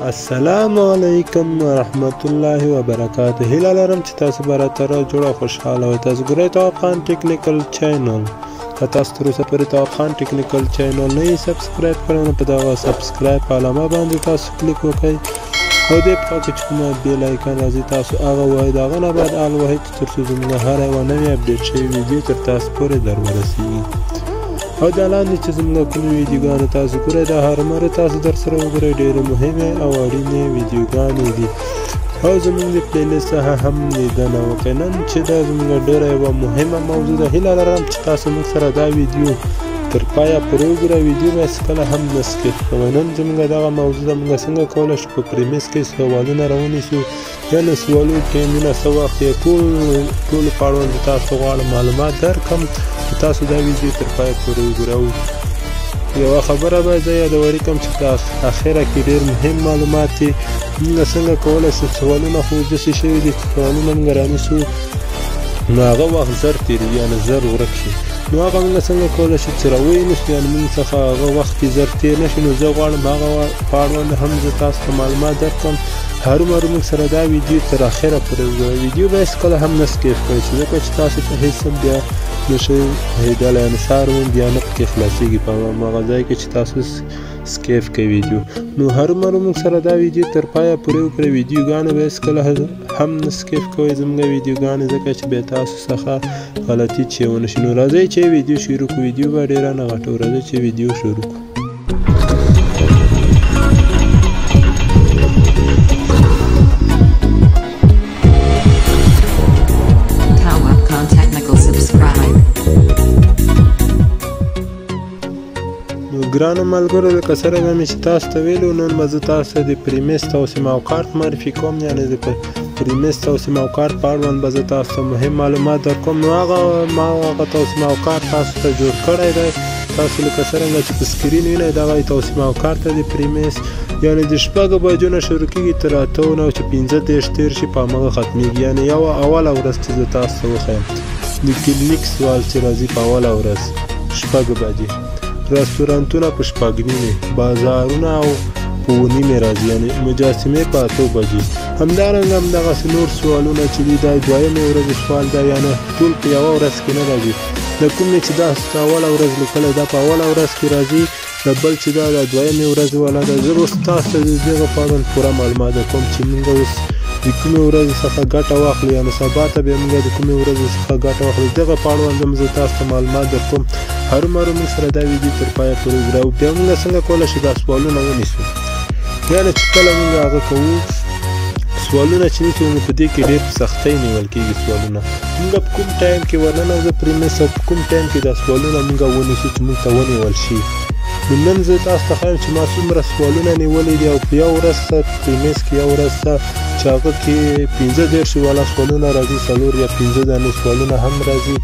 السلام علیکم ورحمت الله وبرکاته. هیله لرم چې تاسو به راتره جوړه خوشحاله وئ. تاسو ګورئ تواب خان ټیکنیکل چینل. که تاسو تر اوسه پورې تواب خان ټیکنیکل چینل نه یې سبسکرایب کړی نو په دغه سبسکرایب په علامه باندې تاسو کلیک وکړئ او دې په خوا کې چې کومه بیل آیکن راځي تاسو هغه ووهئ. د هغه نه بعد آل ووهئ تر څو زموږ هره یوه نوې اپډیټ شوې ویډیو تر تاسو پورې در ورسیږي. او دا لاندې چې زموږ کومې ویډیوګانې تاسو ګورئ دا هرومرو تاسو در سره وګورئ ډېرې مهمې او اړینې ویډیوګانې دي او زموږ د پلیلیست څخه هم لیدنه وکړئ. نن چې دا زموږ ډېره یوه مهمه موضوع ده، هیله لرم چې تاسو موږ سره دا ویډیو تر پایه پورې وګورئ. ویډیو به هېڅکله هم نه سکیپ کوئ. نن زموږ دغه موضوع ده، موږ څنګه کولی شو په پریمیس کې سوالونه راونیسو، یعنې سوالونو کې مینه څه وخت یې ټولو په اړوند تاسو غواړم معلومات درکړم. تاسو دا ویډیو تر پایه پورې وګورئ. یوه خبره به زه یادوري کوم چې په اخره کې ډېر مهم معلومات دي. موږ څنګه کولی شو سوالونه خو داسې شوي دي چې سوالونه موږ رانیسو نو هغه وخت زر تېرېږي، یعنې زر ورک شي. نو هغه موږ څنګه کولی شو چې راونیسو، یعنې موږ څخه هغه وخت کې زر تېر نه شي. نو زه غواړم هغه په اړوند هم زه تاسو ته معلومات درکړم. هرومرو موږ سره دا ویډیو تر اخره پورې وګورئ. ویډیو به هېڅکله هم نه سکیپ کوئ ځکه چې تاسو ته هېڅ هم بیا نشئ پوهېدلی، یعنې سهار مو بیا نه پکې خلاصېږي په هماغه ځای کې چې تاسو سکیپ کوئ ویډیو. نو هرومرو موږ سره دا ویډیو تر پایه پورې وکړئ. ویډیوګانې به هېڅکله هم نه سکیپ کوئ زموږ ویډیوګانې، ځکه چې بیا تاسو څخه غلطي چې ونه شي. نو راځئ چې ویډیو شروع کړو. ویډیو به ډېره نه غټو، راځئ چې ویډیو شروع کړو. ګرانو ملګرو، لکه څرنګه مې چې تاسو ته ویلو، نن به زه تاسو ته د پریمیس توسیم او کارت معرفي کوم، یعنې د پریمیس توسیم او کارت په اړوند به زه تاسو ته مهم معلومات درکوم. نو ما هغه توسیم او کارت تاسو ته جوړ کړی دی. تاسو لکه څرنګه چې په سکرین وینئ دغه توسیم او کارت دی پریمیس، یعنې د 6 بجو نه شروع کېږي تر 8 نه چې 15 تېر شي په همغه ختمېږي. یعنې یوه اوله ورځ چې زه تاسو ته وښیم د کلینیک سوال چې راځي په اوله ورځ 6 بجې، رستورانتونه په 6:30، بازارونه او په 9:30 راځي، یعنې مجسمې په 8 بجې. همدارنګه همدغسې نور سوالونه چې دي دا دویمې ورځې سوال دی، یعنې ټول په یوه ورځ کې نه راځي. د کومې چې دا اوله ورځ لیکلی دا په اوله ورځ کې راځي، د بل چې دا د دویمې ورځې والا ده. زه اوس تاسو ته د دغه په اړوند پوره معلومات درکوم چې موږ اوس د کومې ورځې څخه ګټه واخلو، یعنې سبا ته بیا موږ د کومې ورځې څخه ګټه واخلو. دغه په اړوند هم زه تاسو ته معلومات درکوم. هرومرو موږ سره دا ویډیو تر پایه پورې وګورئ. بیا موږ څنګه کولی شو دا سوالونه ونیسو، یعنې چې کله موږ هغه کوو سوالونه چې نیسو نو په دې کې ډېر په سختۍ نیول کېږي سوالونه. موږ په کوم ټایم کې ورننوځو پریمیس او په کوم ټایم کې دا سوالونه موږ ونیسو چې موږ ته ونیول شي. نو نن زه تاسو ته ښایم چې ما څومره سوالونه نیولي دي او په یو ورځ ته پریمیس کې یو ورځ ته چې هغه کې 15 والا سوالونه راځي، 4 یا 15 دانې سوالونه هم راځي.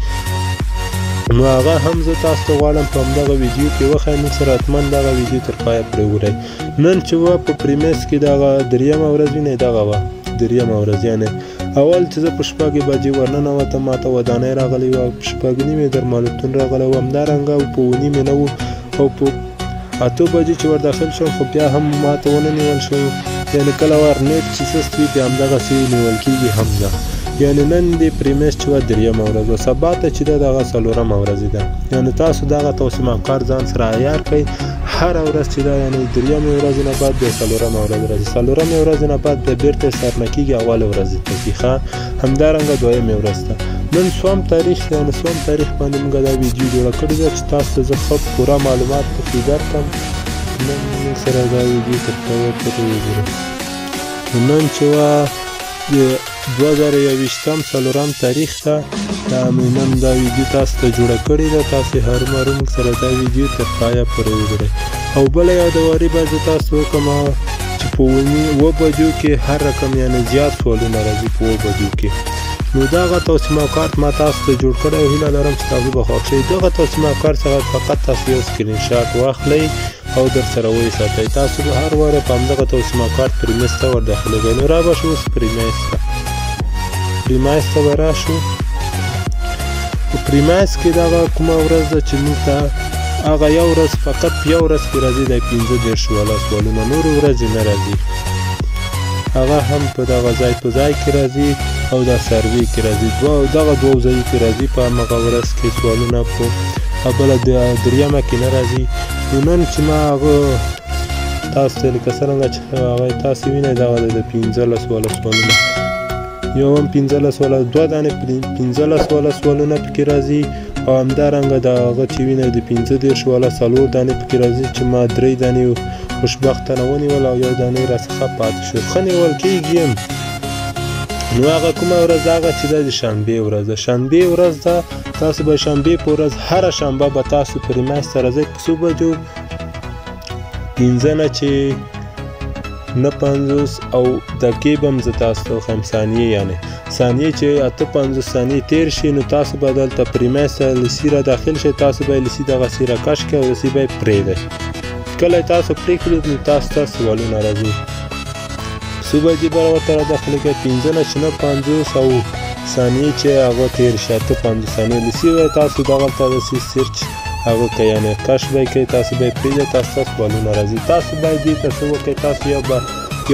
نو هغه هم زه تاسو ته غواړم په همدغه ویډیو کې وښایم. موږ سره حتما دغه ویډیو تر پایه پورې وګورئ. نن چې وه په پریمیس کې دغه 3مه ورځ وینئ، دغه وه 3مه ورځ، یعنې اول چې زه په 6 بجې ورننوتم ماته ودانۍ راغلی وه، په 6:30 درملتون راغلی و، همدارنګه په 9:30 نه و، او په 8 بجې چې ور داخل شوم خو بیا هم ماته ونه نیول شو. یعنې کله ورنیټ چې سست وي بیا همدغسې نیول کېږي هم ده. یعنې نن د پریمیس چې وه 3مه ورځ وه، سبا ته چې ده دغه 4مه ورځ ده. یعنې تاسو دغه توسیم او کار ځان سره عیار کړئ. هره ورځ چې ده یعنې 3مې ورځې نه بعد بیا 4مه ورځ راځي، 4مې ورځې نه بعد بیا بېرته سرنه کېږي اوله ورځې ته ځي. همدارنګه 2مې ورځ ته. نن 2م تاریخ دی، یعنې 2م تاریخ باندې موږ دا ویډیو جوړه کړې ده چې تاسو ته زه ښه پوره معلومات پکې درکړم. نن موږ سره دا ویډیو تر پایه پورې وګورئ. نن چې وه د 2021 4م تاریخ ته دا مې نن دا ویډیو تاسو ته جوړه کړې ده. تاسې هرومرو موږ سره دا ویډیو تر پایه پورې وګورئ. او بله یادواري به زه تاسو وکړم چې په 9 بجو کې هر رقم یعنې زیات سوالونه راځي په 9 بجو کې. نو دغه توسیم او کارت ما تاسو ته جوړ کړی او هیله لرم چې تاسو به خوښ شئ. دغه توسیم او کارت څخه فقط تاسو یو سکرین شاټ واخلئ او در سره وساتئ. تاسو به هر واره په همدغه توسیم او کارت پریمیس ته ور داخلېږئ. نو را به شو اوس پریمیس ته به راشو. په پریمیس کې دغه کومه ورځ ده چې موږ ته هغه یو ورځ فقط په یو ورځ کې راځي د 15 والا سوالونه، نورې ورځې نه راځي. هغه هم په دغه ځای په ځای کې راځي او دا سروې کې راځي، دغه دوو ځایو کې راځي په همغه ورځ کې سوالونه، په بله دریمه کې نه راځي. نو نن چې ما هغه تاسو ته لکه څرنګه چې هغه تاسو وینئ دغه د 15 والا سوالونه، یو هم 15 والا 2 دانې 15 والا سوالونه پکې راځي، او همدارنګه د هغه چې وینئ د 15 والا 4 دانې پکې راځي چې ما 3 دانې خوشبختانه ونیول او یو دانې راڅخه پاتې شو. ښه نیول کېږي یم. نو هغه کومه ورځ هغه چې دا د شنبې ورځ ده. شنبې ورځ ده، تاسو به شنبې په ورځ هره شنبه به تاسو پریماس ته راځئ په څو بجو؟ 15 نه چې 9:50 او دقیقې به هم زه تاسو ته وښیم، ثانیې یعنې ثانیې چې 58 ثانیې تېر شي نو تاسو به دلته پریماس ته لسي را داخل شئ، تاسو به یې لسي دغسې راکش کړئ او لسي به یې پرېږدئ. کله تاسو پرېږدئ نو تاسو ته سوالونه راځي. څو بجې به ورته را داخلې کړئ؟ 15 نه چې 9:50 او ثانیې چې هغه تېر شي 58 ثانیې لسي به تاسو دغلته داسې سرچ هغه کوئ، یعنې کش به یې کوئ، تاسو به یې پرېږدئ، تاسو ته سوالونه راځي. تاسو باید دې ته څه وکړئ؟ تاسو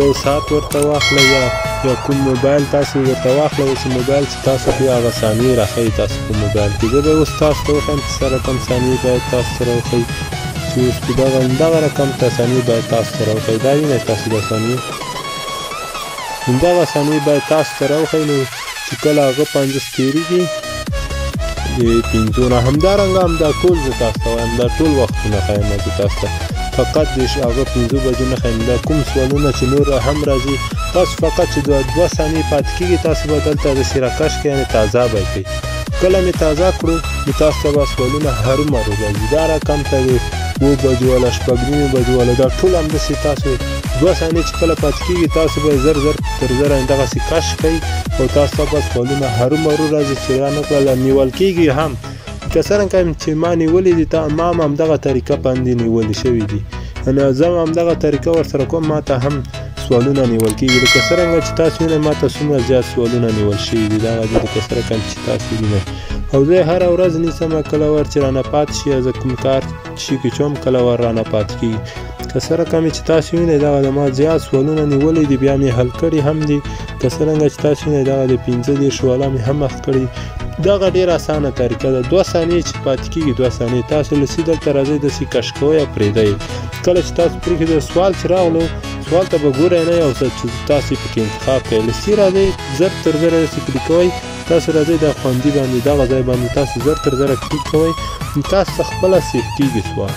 یو ساعت ورته واخلئ یا کوم موبایل تاسو ورته واخلئ، اوس موبایل چې تاسو پرې هغه ثانیې راښیي تاسو په موبایل کې. زه به اوس تاسو ته وښیم چې څه رقم ثانیې باید تاسو سره وښیي، چې اوس په دغه رقم ثانیې باید تاسو سره وښیي. دا وینئ تاسو دا ثانیې، همدغه ثانیې باید تاسو سره وښیي. نو چې کله هغه 50 تېرېږي د 15 نه، همدارنګه همدا ټول زه تاسو ته وایم، دا ټول وختونه ښیم زه تاسو ته، فقط د هغه 15 بجو نه ښیم. دا کوم سوالونه چې نور هم راځي تاسو فقط چې 2 ثانیې پاتې کېږي تاسو به دلته داسې راکش کړئ، یعنې تازه به یې کوئ. کله مې تازه کړو نو تاسو ته به سوالونه هرومرو راځي. دا رقم ته د 2 بجو والا 6:30 بجو والا دا ټول همداسې تاسو 2 ثانیې چې کله پاتې کېږي تاسو به یې زر تر زره دغسې کش کړئ او تاسو ته به سوالونه هرومرو راځي چې را نه کړله نیول کېږي هم. که څرنګه چې ما نیولې دي ما هم همدغه طریقه باندې نیولې شوي دي، یعنې زه هم همدغه طریقه ورسره کوم، ما ته هم سوالونه نیول کېږي. لکه څرنګه چې تاسو وینئ ما ته څومره زیات سوالونه نیول شوي دي، دغه دي لکه څرنګه چې تاسو وینئ. او زه یې هره ورځ نیسم، کله ور چې رانه پاتې شي، زه کوم کار شي کې چې هم کله ور رانه پاتې کېږي. که څرنګه مې چې تاسو وینئ دغه د ما زیات سوالونه نیولې دي، بیا مې حل کړي هم دي. که څرنګه چې تاسو وینئ دغه د 15 والا مې هم حل کړي. دغه ډېره اسانه طریقه ده. 2 ثانیې چې پاتې کېږي 2 ثانیې تاسو لسي دلته راځئ داسې کش کوئ او پرېږدئ. کله چې تاسو پرېږدئ سوال چې راغلو سوال ته به ګورئ نه، یو څه چې تاسو یې پکې انتخاب کړئ. لسي راځئ زر تر زره داسې کلیک کوئ، تاسو راځئ دا خوندي باندې دغه ځای باندې تاسو زر تر زره کلیک کوئ، نو تاسو ته خپله سیف کېږي سوال.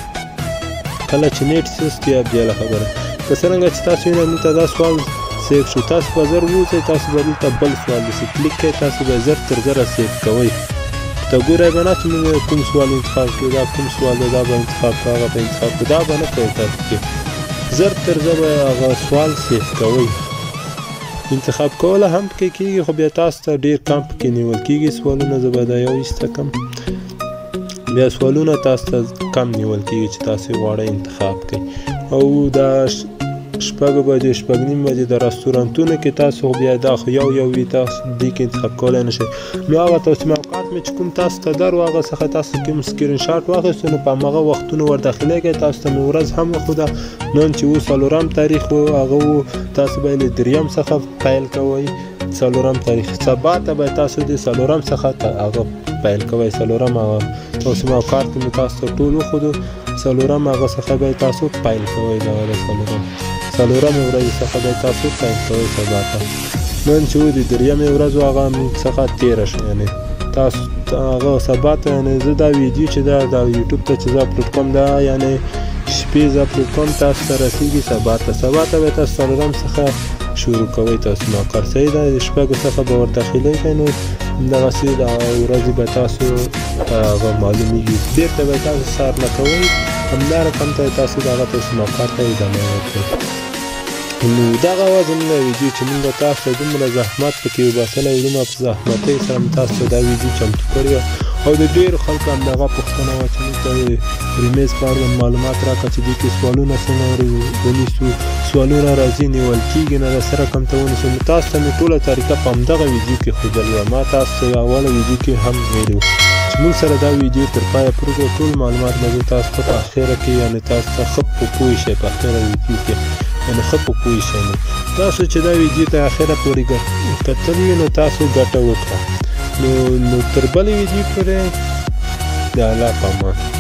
کله چې نیټ سست یا بېله خبره. که څرنګه چې تاسو وینئ دلته دا سوال سیف شو، تاسو به زر ووځئ، تاسو به دلته بل سوال داسې کلیک کړئ، تاسو به زر تر زره سیف کوئ. ته ګورئ به نه چې موږ کوم سوال انتخاب کړو، دا کوم سوال دی دا به انتخاب کړو، هغه به انتخاب کړو، دا به نه کوئ. تاسو کې زر تر زره به هغه سوال سیف کوئ. انتخاب کوله هم پکې کېږي، خو بیا تاسو ته ډېر کم پکې نیول کېږي سوالونه. زه به دا یو ایسته کړم، بیا سوالونه تاسو ته کم نیول کېږي چې تاسو یې غواړئ انتخاب کړئ. او دا 6 بجې 6:30 بجې د رستورانتونو کې تاسو بیا دا خو یو وي، تاسو دې کې انتخاب کولی نه شئ. نو هغه تاسو موقعات مې چې کوم تاسو ته درو هغه څخه تاسو کوم سکرین شاټ واخیستو نو په همغه وختونو ور داخلې کړئ. تاسو ته مې ورځ هم وښوده، نن چې 4 تاریخ و هغه و، تاسو به یې له 3 څخه پیل کوئ. 4 تاریخ سبا ته به تاسو د 4 څخه هغه پیل کوئ. 4 هغه تاسو موقعات مې تاسو ته ټول وښودو، 4 هغه څخه به تاسو پیل کوئ. دغه د 4 ورځې څخه به تاسو پیل کوئ سبا ته. نن چې و د 3 ورځ هغه څخه تېره شوه، یعنې تاسو هغه سبا ته، یعنې زه دا ویډیو چې دا یوټیوب ته چې زه اپلوډ کوم دا یعنې شپې زه اپلوډ کوم تاسو ته رسېږي سبا ته. سبا ته به تاسو 4 څخه شروع کوئ. تاسو موقع صحیح ده، د 6 څخه به ور داخلېږئ، نو دغسې د ورځې به تاسو هغه معلومېږي. بېرته به تاسو سهار نه کوئ، همدا رقم ته تاسو دغه تاسو موقع ته ادامه ورکړئ. نو دغه وه زموږ ویډیو چې موږ تاسو ته دومره زحمت پکې وباسلی و، دومره په زحمتۍ سره مو تاسو ته دا ویډیو چمتو کړې وه. او د ډېرو خلکو همدغه پوښتنه وه چې موږ ته پریمیس په اړوند معلومات راکړه چې دې کې سوالونه څنګه ونیسو، سوالونه راځي نیول کېږي نه، د څه رقم ته ونیسو. نو تاسو ته مې ټوله طریقه په همدغه ویډیو کې ښودلې وه. ما تاسو ته اوله ویډیو کې هم ویلي و چې موږ سره دا ویډیو تر پایه پرېږدئ. ټول معلومات به زه تاسو ته په اخره کې یعنې تاسو ته ښه په پوه شئ په اخره ویډیو کې یعنې ښه په پوه شئ. نو تاسو چې دا ویډیو ته اخره پورې کتلي نو تاسو ګټه وکړه. نو تر بلې ویډیو پورې د الله په امان.